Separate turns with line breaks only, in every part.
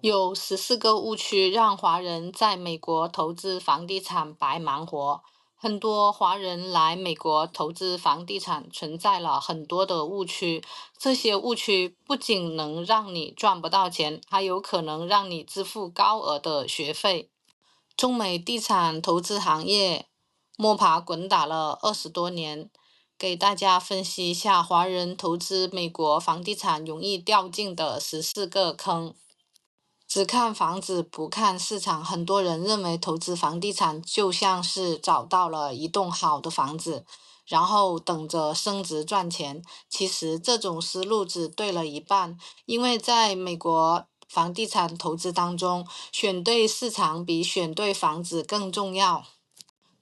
有14个误区让华人在美国投资房地产白忙活。很多华人来美国投资房地产存在了很多的误区，这些误区不仅能让你赚不到钱，还有可能让你支付高额的学费。中美地产投资行业摸爬滚打了20多年，给大家分析一下华人投资美国房地产容易掉进的14个坑。只看房子不看市场，很多人认为投资房地产就像是找到了一栋好的房子，然后等着升值赚钱。其实这种思路只对了一半，因为在美国房地产投资当中，选对市场比选对房子更重要。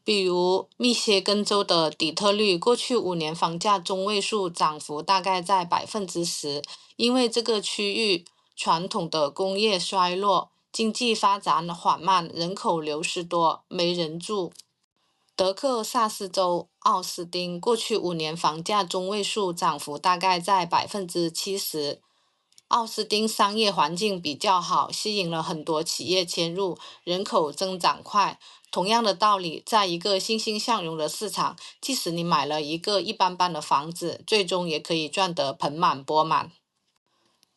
比如密歇根州的底特律，过去5年房价中位数涨幅大概在10%，因为这个区域传统的工业衰落，经济发展缓慢，人口流失多，没人住。德克萨斯州奥斯汀过去5年房价中位数涨幅大概在70%。奥斯汀商业环境比较好，吸引了很多企业迁入，人口增长快。同样的道理，在一个欣欣向荣的市场，即使你买了一个一般般的房子，最终也可以赚得盆满钵满。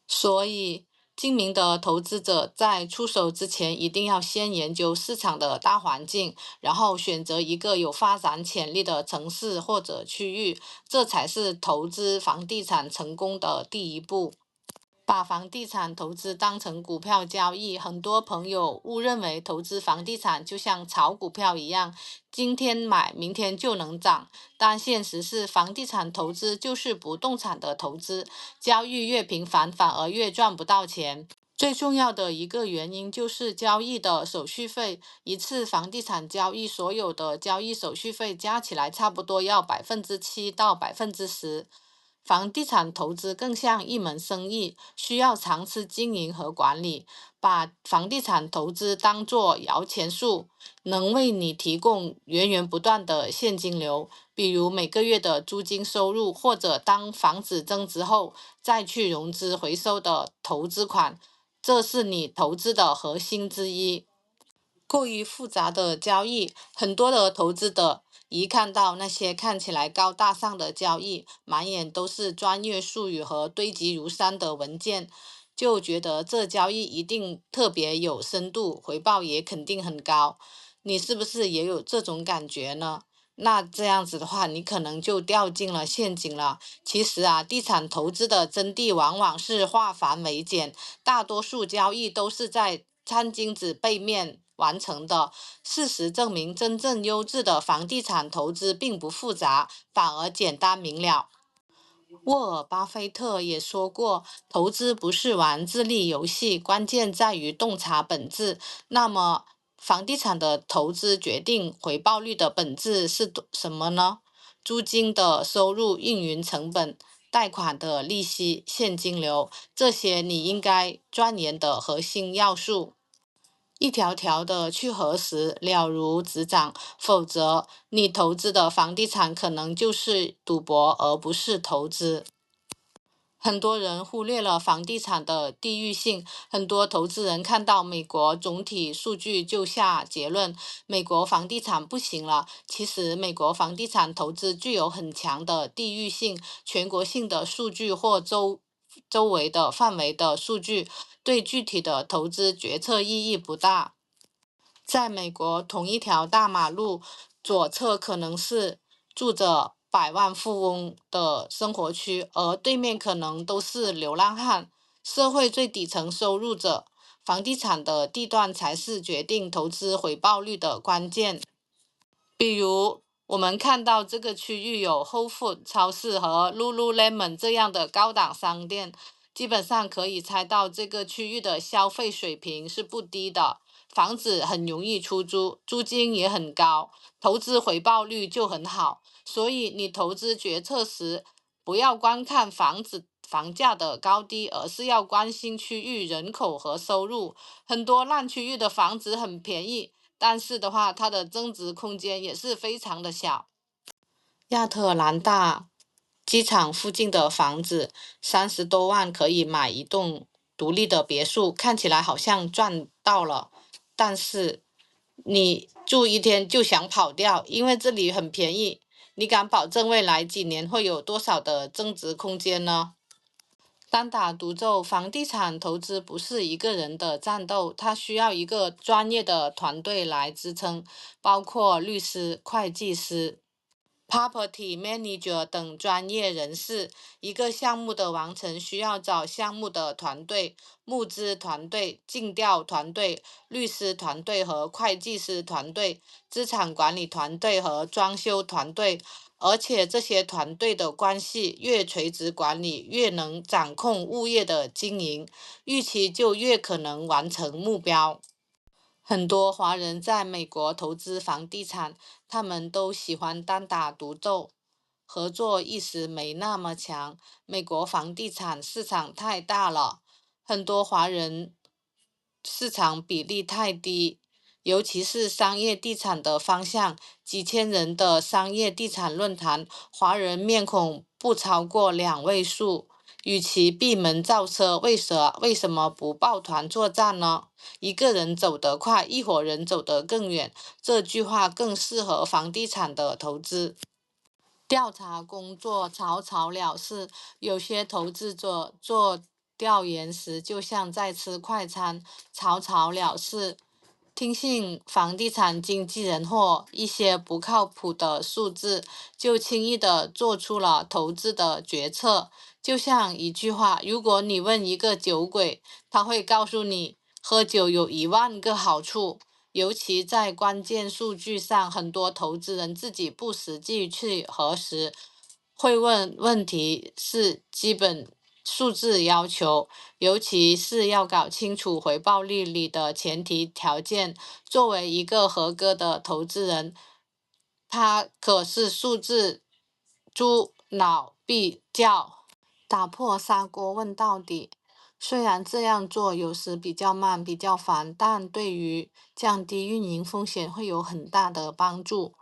所以，精明的投资者在出手之前，一定要先研究市场的大环境，然后选择一个有发展潜力的城市或者区域，这才是投资房地产成功的第一步。把房地产投资当成股票交易，很多朋友误认为投资房地产就像炒股票一样，今天买明天就能涨。但现实是，房地产投资就是不动产的投资，交易越频繁，反而越赚不到钱。最重要的一个原因就是交易的手续费，一次房地产交易所有的交易手续费加起来差不多要7%到10%。房地产投资更像一门生意，需要长期经营和管理。把房地产投资当作摇钱树，能为你提供源源不断的现金流，比如每个月的租金收入，或者当房子增值后再去融资回收的投资款，这是你投资的核心之一。过于复杂的交易，很多的投资者一看到那些看起来高大上的交易，满眼都是专业术语和堆积如山的文件，就觉得这交易一定特别有深度，回报也肯定很高。你是不是也有这种感觉呢？那这样子的话，你可能就掉进了陷阱了。其实啊，地产投资的真谛往往是化繁为简，大多数交易都是在餐巾纸背面完成的。事实证明，真正优质的房地产投资并不复杂，反而简单明了。沃尔巴菲特也说过，投资不是玩智力游戏，关键在于洞察本质。那么，房地产的投资决定回报率的本质是什么呢？租金的收入、运营成本、贷款的利息、现金流，这些你应该钻研的核心要素。一条条的去核实，了如指掌，否则你投资的房地产可能就是赌博，而不是投资。很多人忽略了房地产的地域性，很多投资人看到美国总体数据就下结论，美国房地产不行了。其实，美国房地产投资具有很强的地域性，全国性的数据或周围的范围的数据，对具体的投资决策意义不大。在美国，同一条大马路左侧可能是住着百万富翁的生活区，而对面可能都是流浪汉，社会最底层收入者。房地产的地段才是决定投资回报率的关键。比如，我们看到这个区域有 Whole Foods 超市和 Lululemon 这样的高档商店，基本上可以猜到这个区域的消费水平是不低的，房子很容易出租，租金也很高，投资回报率就很好。所以你投资决策时，不要光看房价的高低，而是要关心区域人口和收入。很多烂区域的房子很便宜，但是的话，它的增值空间也是非常的小。亚特兰大机场附近的房子，30多万可以买一栋独立的别墅，看起来好像赚到了，但是你住一天就想跑掉，因为这里很便宜。你敢保证未来几年会有多少的增值空间呢？单打独斗，房地产投资不是一个人的战斗，它需要一个专业的团队来支撑，包括律师、会计师、Property Manager 等专业人士。一个项目的完成需要找项目的团队、募资团队、尽调团队、律师团队和会计师团队、资产管理团队和装修团队。而且这些团队的关系越垂直管理，越能掌控物业的经营，预期就越可能完成目标。很多华人在美国投资房地产，他们都喜欢单打独斗，合作意识没那么强。美国房地产市场太大了，很多华人市场比例太低，尤其是商业地产的方向，几千人的商业地产论坛，华人面孔不超过2位数。与其闭门造车，为什么不抱团作战呢？一个人走得快，一伙人走得更远。这句话更适合房地产的投资。调查工作草草了事，有些投资者做调研时就像在吃快餐，草草了事。听信房地产经纪人或一些不靠谱的数字，就轻易的做出了投资的决策。就像一句话，如果你问一个酒鬼，他会告诉你，喝酒有1万个好处。尤其在关键数据上，很多投资人自己不实际去核实，会问问题是基本数字要求，尤其是要搞清楚回报率里的前提条件。作为一个合格的投资人，他可是数字猪脑必较，打破砂锅问到底。虽然这样做有时比较慢、比较烦，但对于降低运营风险会有很大的帮助。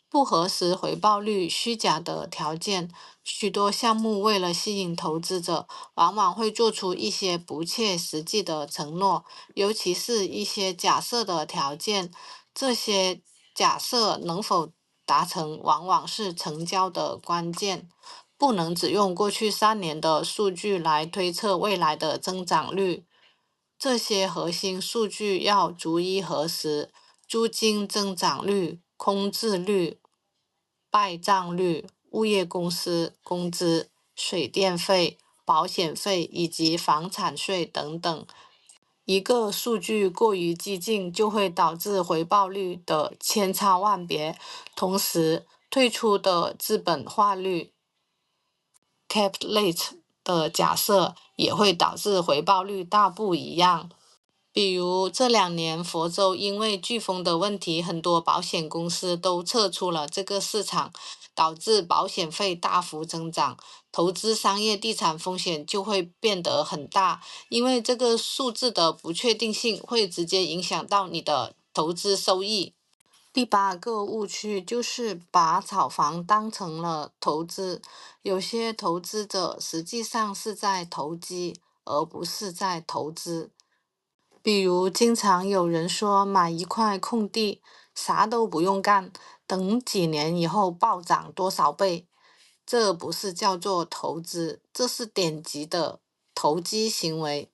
不核实回报率、虚假的条件，许多项目为了吸引投资者，往往会做出一些不切实际的承诺，尤其是一些假设的条件。这些假设能否达成，往往是成交的关键。不能只用过去3年的数据来推测未来的增长率，这些核心数据要逐一核实：租金增长率、空置率、败账率、物业公司工资、水电费、保险费以及房产税等等。一个数据过于激进，就会导致回报率的千差万别，同时退出的资本化率 cap rate 的假设也会导致回报率大不一样。比如这2年佛州因为飓风的问题，很多保险公司都撤出了这个市场，导致保险费大幅增长，投资商业地产风险就会变得很大，因为这个数字的不确定性会直接影响到你的投资收益。第8个误区就是把炒房当成了投资，有些投资者实际上是在投机，而不是在投资。比如，经常有人说买一块空地，啥都不用干，等几年以后暴涨多少倍，这不是叫做投资，这是典型的投机行为。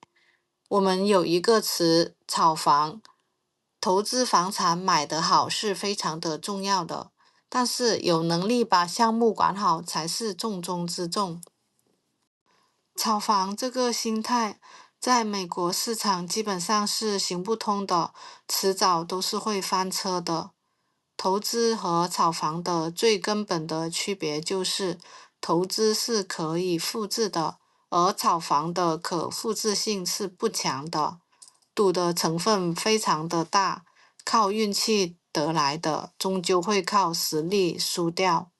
我们有一个词炒房，投资房产买得好是非常的重要的，但是有能力把项目管好才是重中之重。炒房这个心态，在美国市场基本上是行不通的，迟早都是会翻车的。投资和炒房的最根本的区别就是，投资是可以复制的，而炒房的可复制性是不强的，赌的成分非常的大，靠运气得来的，终究会靠实力输掉。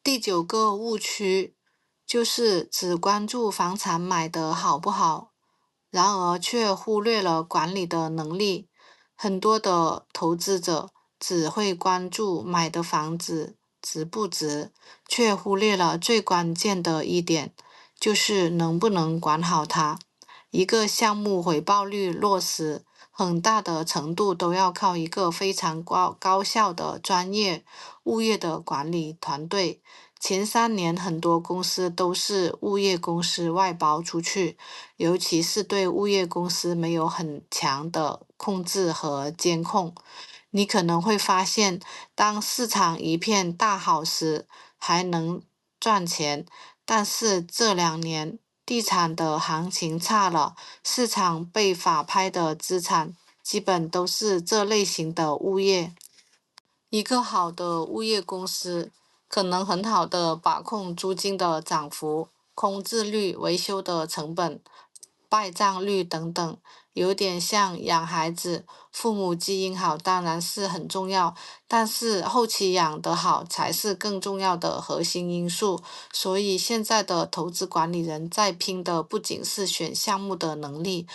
第9个误区就是只关注房产买得好不好，然而却忽略了管理的能力。很多的投资者只会关注买的房子值不值，却忽略了最关键的一点，就是能不能管好它。一个项目回报率落实，很大的程度都要靠一个非常高效的专业物业的管理团队。前3年，很多公司都是物业公司外包出去，尤其是对物业公司没有很强的控制和监控。你可能会发现，当市场一片大好时，还能赚钱，但是这2年地产的行情差了，市场被法拍的资产基本都是这类型的物业。一个好的物业公司可能很好的把控租金的涨幅、空置率、维修的成本、败账率等等，有点像养孩子，父母基因好当然是很重要，但是后期养得好才是更重要的核心因素。所以现在的投资管理人在拼的不仅是选项目的能力，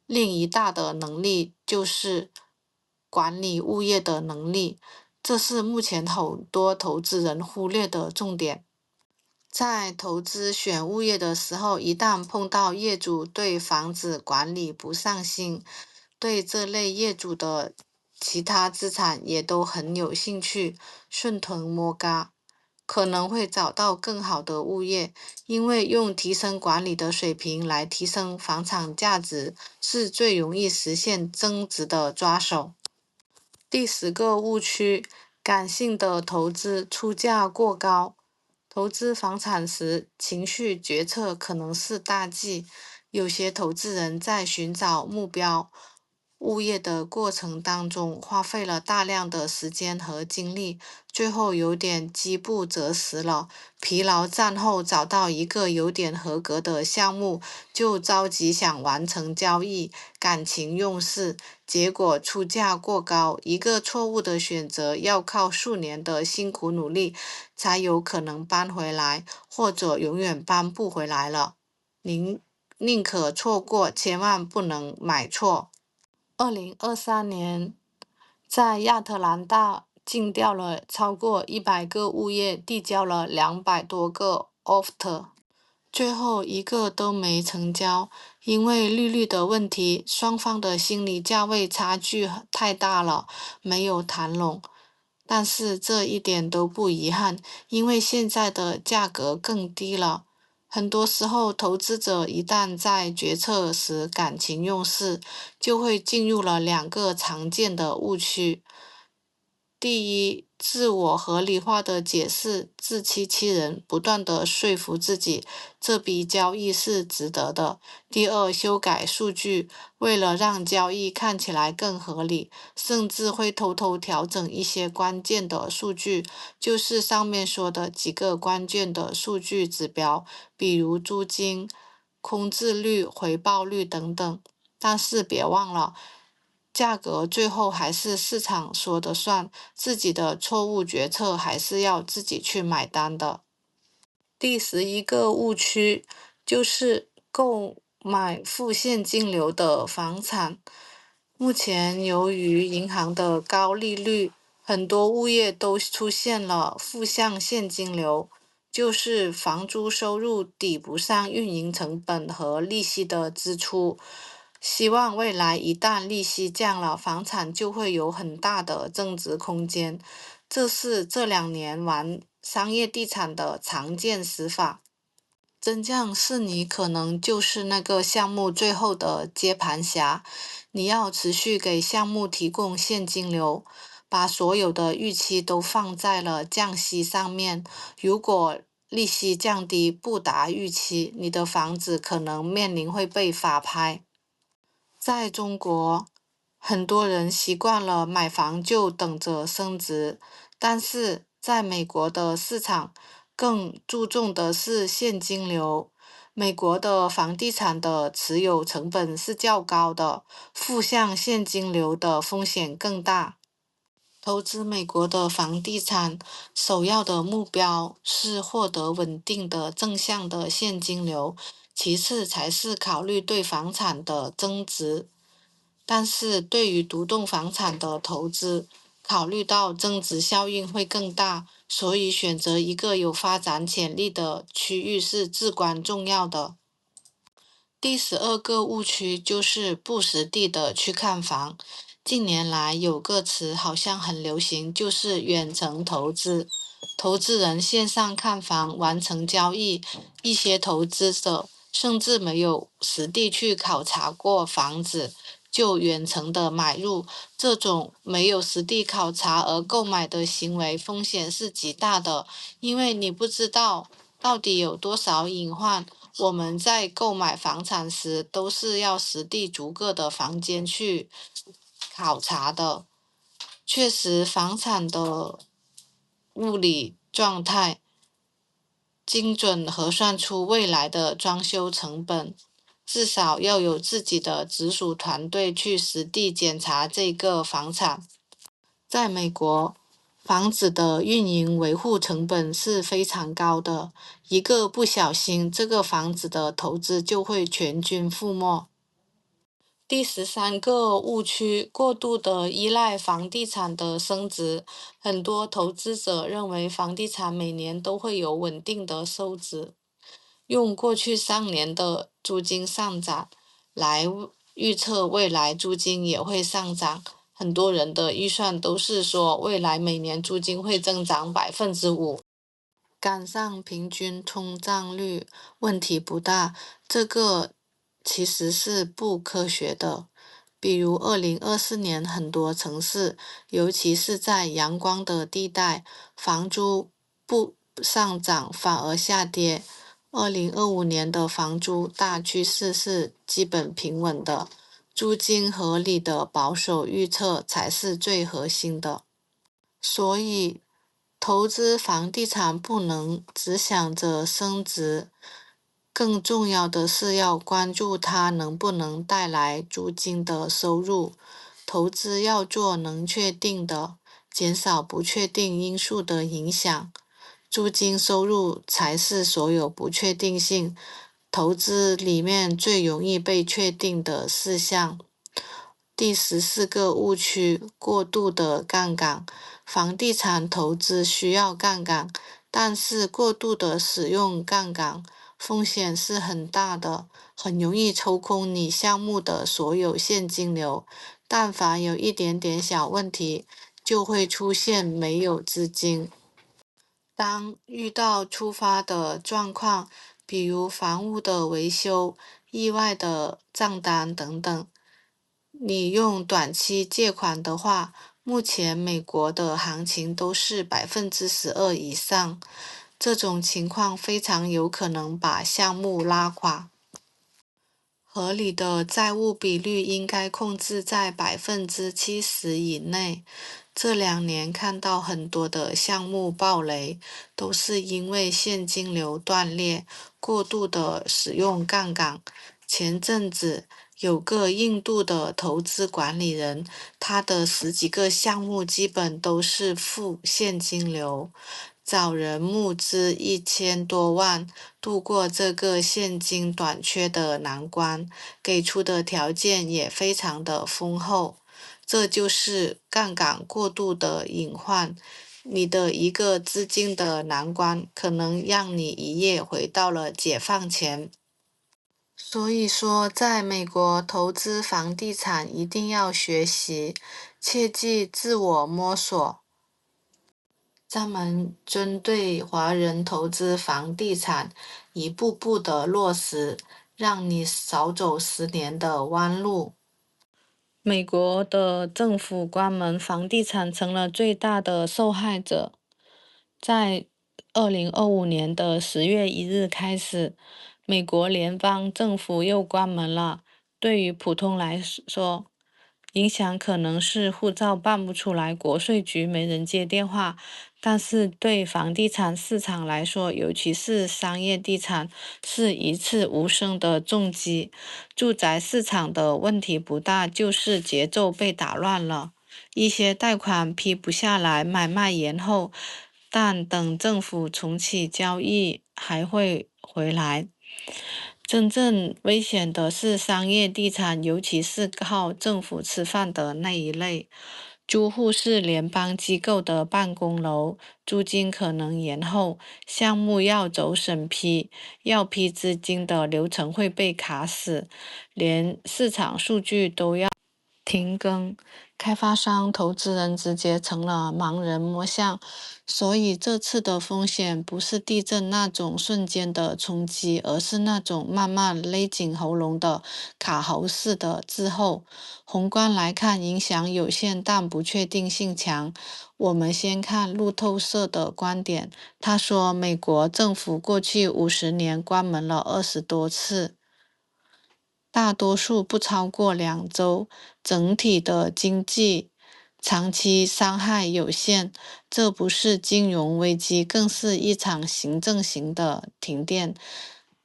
另一大的能力就是管理物业的能力。这是目前很多投资人忽略的重点。在投资选物业的时候，一旦碰到业主对房子管理不上心，对这类业主的其他资产也都很有兴趣，顺藤摸瓜，可能会找到更好的物业，因为用提升管理的水平来提升房产价值，是最容易实现增值的抓手。第10个误区，感性的投资出价过高。投资房产时，情绪决策可能是大忌。有些投资人在寻找目标物业的过程当中，花费了大量的时间和精力，最后有点饥不择食了。疲劳战后找到一个有点合格的项目，就着急想完成交易，感情用事，结果出价过高。一个错误的选择，要靠数年的辛苦努力才有可能搬回来，或者永远搬不回来了。宁可错过，千万不能买错。2023年，在亚特兰大禁掉了超过100个物业，递交了200多个 offer，最后一个都没成交，因为利率的问题，双方的心理价位差距太大了，没有谈拢。但是这一点都不遗憾，因为现在的价格更低了。很多时候，投资者一旦在决策时感情用事，就会进入了2个常见的误区。第一，自我合理化的解释，自欺欺人，不断的说服自己这笔交易是值得的。第二，修改数据，为了让交易看起来更合理，甚至会偷偷调整一些关键的数据，就是上面说的几个关键的数据指标，比如租金、空置率、回报率等等。但是别忘了，价格最后还是市场说的算，自己的错误决策还是要自己去买单的。第11个误区就是购买负现金流的房产。目前由于银行的高利率，很多物业都出现了负向现金流，就是房租收入抵不上运营成本和利息的支出。希望未来一旦利息降了，房产就会有很大的增值空间。这是这2年玩商业地产的常见死法。真相是你可能就是那个项目最后的接盘侠，你要持续给项目提供现金流，把所有的预期都放在了降息上面。如果利息降低不达预期，你的房子可能面临会被法拍。在中国，很多人习惯了买房就等着升值，但是在美国的市场更注重的是现金流。美国的房地产的持有成本是较高的，负向现金流的风险更大。投资美国的房地产，首要的目标是获得稳定的正向的现金流，其次才是考虑对房产的增值。但是对于独栋房产的投资，考虑到增值效应会更大，所以选择一个有发展潜力的区域是至关重要的。第12个误区就是不实地的去看房。近年来有个词好像很流行，就是远程投资。投资人线上看房完成交易，一些投资者甚至没有实地去考察过房子，就远程的买入。这种没有实地考察而购买的行为风险是极大的，因为你不知道到底有多少隐患。我们在购买房产时，都是要实地逐个的房间去考察的，确实房产的物理状态，精准核算出未来的装修成本，至少要有自己的直属团队去实地检查这个房产。在美国，房子的运营维护成本是非常高的，一个不小心，这个房子的投资就会全军覆没。第13个误区，过度的依赖房地产的升值。很多投资者认为房地产每年都会有稳定的收值，用过去3年的租金上涨来预测未来租金也会上涨。很多人的预算都是说未来每年租金会增长5%，赶上平均通胀率问题不大，这个其实是不科学的。比如2024年很多城市，尤其是在阳光的地带，房租不上涨反而下跌。2025年的房租大趋势是基本平稳的，租金合理的保守预测才是最核心的。所以，投资房地产不能只想着升值，更重要的是要关注它能不能带来租金的收入。投资要做能确定的，减少不确定因素的影响。租金收入才是所有不确定性投资里面最容易被确定的事项。第14个误区，过度的杠杆。房地产投资需要杠杆，但是过度的使用杠杆，风险是很大的，很容易抽空你项目的所有现金流。但凡有一点点小问题，就会出现没有资金。当遇到突发的状况，比如房屋的维修、意外的账单等等，你用短期借款的话，目前美国的行情都是12%以上，这种情况非常有可能把项目拉垮。合理的债务比率应该控制在70%以内。这2年看到很多的项目暴雷，都是因为现金流断裂，过度的使用杠杆。前阵子有个印度的投资管理人，他的10几个项目基本都是负现金流，找人募资1000多万，度过这个现金短缺的难关，给出的条件也非常的丰厚。这就是杠杆过度的隐患，你的一个资金的难关，可能让你一夜回到了解放前。所以说，在美国投资房地产一定要学习，切忌自我摸索。咱们针对华人投资房地产，一步步的落实，让你少走10年的弯路。美国的政府关门，房地产成了最大的受害者。在2025年10月1日开始，美国联邦政府又关门了。对于普通来说，影响可能是护照办不出来，国税局没人接电话。但是对房地产市场来说，尤其是商业地产，是一次无声的重击。住宅市场的问题不大，就是节奏被打乱了，一些贷款批不下来，买卖延后，但等政府重启交易还会回来。真正危险的是商业地产，尤其是靠政府吃饭的那一类。租户是联邦机构的办公楼，租金可能延后，项目要走审批，要批资金的流程会被卡死，连市场数据都要停更，开发商、投资人直接成了盲人摸象，所以这次的风险不是地震那种瞬间的冲击，而是那种慢慢勒紧喉咙的卡喉式的滞后。宏观来看，影响有限，但不确定性强。我们先看路透社的观点，他说，美国政府过去50年关门了20多次。大多数不超过2周，整体的经济长期伤害有限。这不是金融危机，更是一场行政型的停电。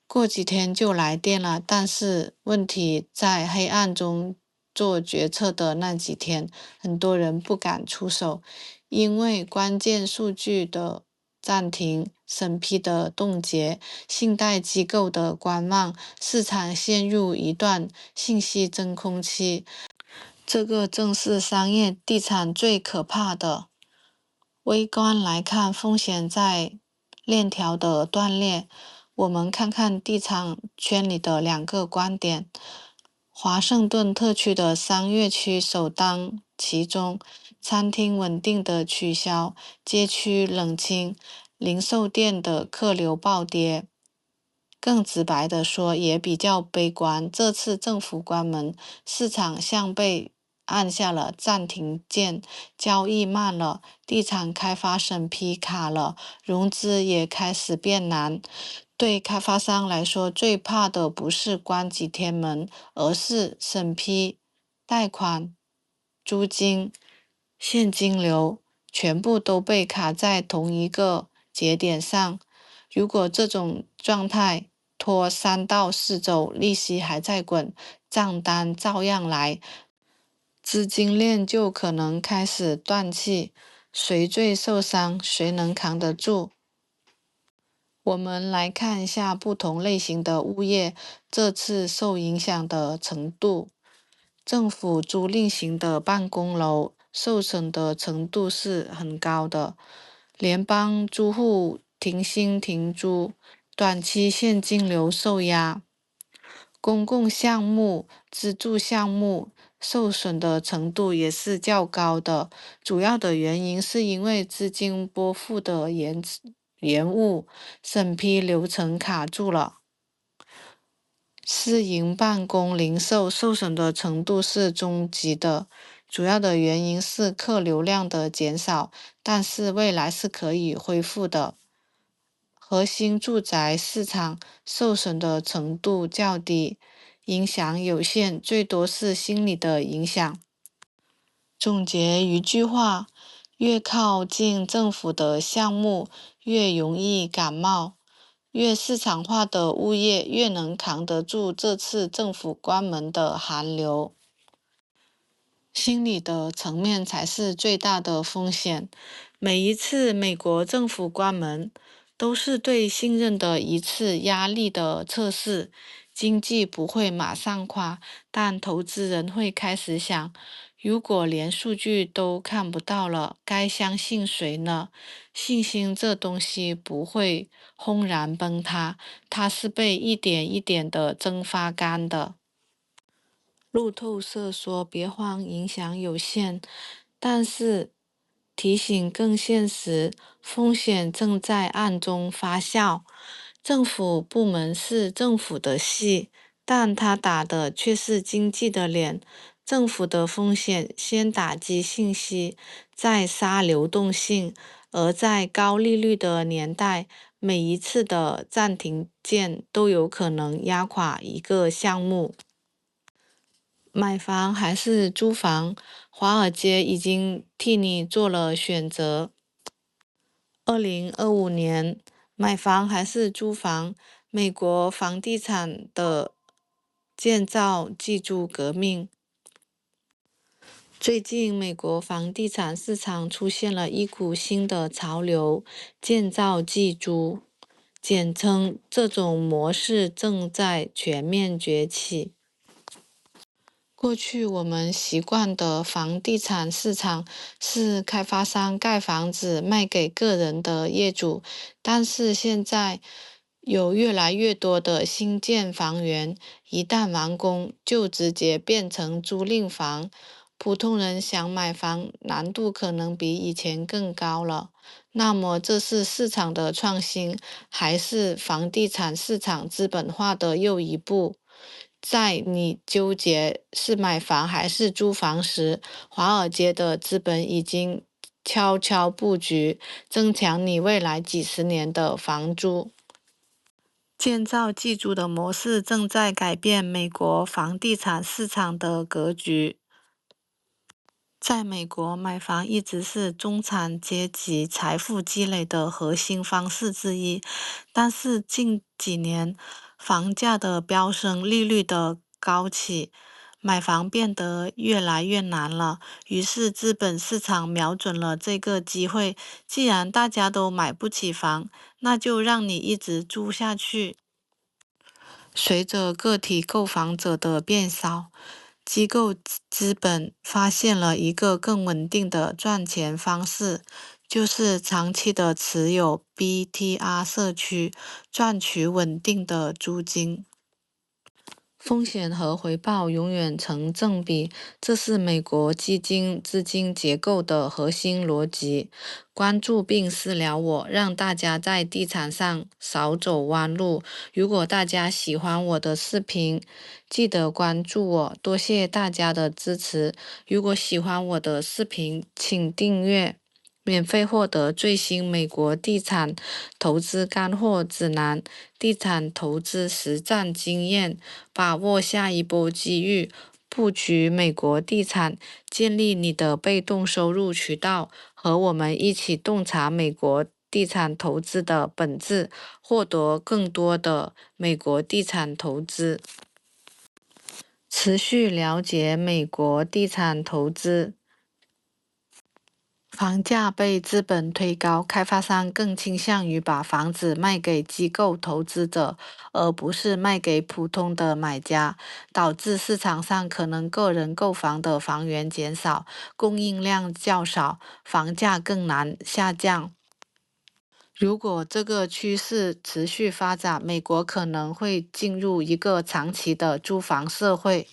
过几天就来电了，但是问题在黑暗中做决策的那几天，很多人不敢出手，因为关键数据的暂停、审批的冻结、信贷机构的观望，市场陷入一段信息真空期。这个正是商业地产最可怕的。微观来看，风险在链条的断裂。我们看看地产圈里的2个观点。华盛顿特区的商业区首当其冲，餐厅稳定的取消，街区冷清，零售店的客流暴跌。更直白地说，也比较悲观。这次政府关门，市场像被按下了暂停键，交易慢了，地产开发审批卡了，融资也开始变难。对开发商来说，最怕的不是关几天门，而是审批、贷款、租金、现金流全部都被卡在同一个节点上。如果这种状态拖3到4周，利息还在滚，账单照样来，资金链就可能开始断气。谁最受伤？谁能扛得住？我们来看一下不同类型的物业这次受影响的程度。政府租赁型的办公楼受损的程度是很高的，联邦租户停薪停租，短期现金流受压。公共项目、资助项目受损的程度也是较高的，主要的原因是因为资金拨付的延误，审批流程卡住了。私营办公零售受损的程度是中级的，主要的原因是客流量的减少，但是未来是可以恢复的。核心住宅市场受损的程度较低，影响有限，最多是心理的影响。总结一句话，越靠近政府的项目，越容易感冒。越市场化的物业越能扛得住这次政府关门的寒流。心理的层面才是最大的风险。每一次美国政府关门，都是对信任的一次压力的测试。经济不会马上垮，但投资人会开始想，如果连数据都看不到了，该相信谁呢？信心这东西不会轰然崩塌，它是被一点一点的蒸发干的。路透社说别慌，影响有限，但是提醒更现实，风险正在暗中发酵。政府部门是政府的戏，但他打的却是经济的脸。政府的风险先打击信息，再杀流动性，而在高利率的年代，每一次的暂停键都有可能压垮一个项目。买房还是租房？华尔街已经替你做了选择。2025年，买房还是租房？美国房地产的建造继租革命。最近，美国房地产市场出现了一股新的潮流——建造继租，简称这种模式正在全面崛起。过去我们习惯的房地产市场是开发商盖房子卖给个人的业主，但是现在有越来越多的新建房源，一旦完工就直接变成租赁房，普通人想买房难度可能比以前更高了。那么这是市场的创新，还是房地产市场资本化的又一步？在你纠结是买房还是租房时，华尔街的资本已经悄悄布局，增强你未来几十年的房租。建造寄租的模式正在改变美国房地产市场的格局。在美国，买房一直是中产阶级财富积累的核心方式之一，但是近几年房价的飙升、利率的高企，买房变得越来越难了。于是，资本市场瞄准了这个机会，既然大家都买不起房，那就让你一直租下去。随着个体购房者的变少，机构资本发现了一个更稳定的赚钱方式，就是长期的持有 BTR 社区，赚取稳定的租金。风险和回报永远成正比，这是美国基金资金结构的核心逻辑。关注并私聊我，让大家在地产上少走弯路。如果大家喜欢我的视频，记得关注我，多谢大家的支持。如果喜欢我的视频，请订阅。免费获得最新美国地产投资干货指南、地产投资实战经验，把握下一波机遇，布局美国地产，建立你的被动收入渠道，和我们一起洞察美国地产投资的本质，获得更多的美国地产投资。持续了解美国地产投资。房价被资本推高，开发商更倾向于把房子卖给机构投资者，而不是卖给普通的买家，导致市场上可能个人购房的房源减少，供应量较少，房价更难下降。如果这个趋势持续发展，美国可能会进入一个长期的租房社会。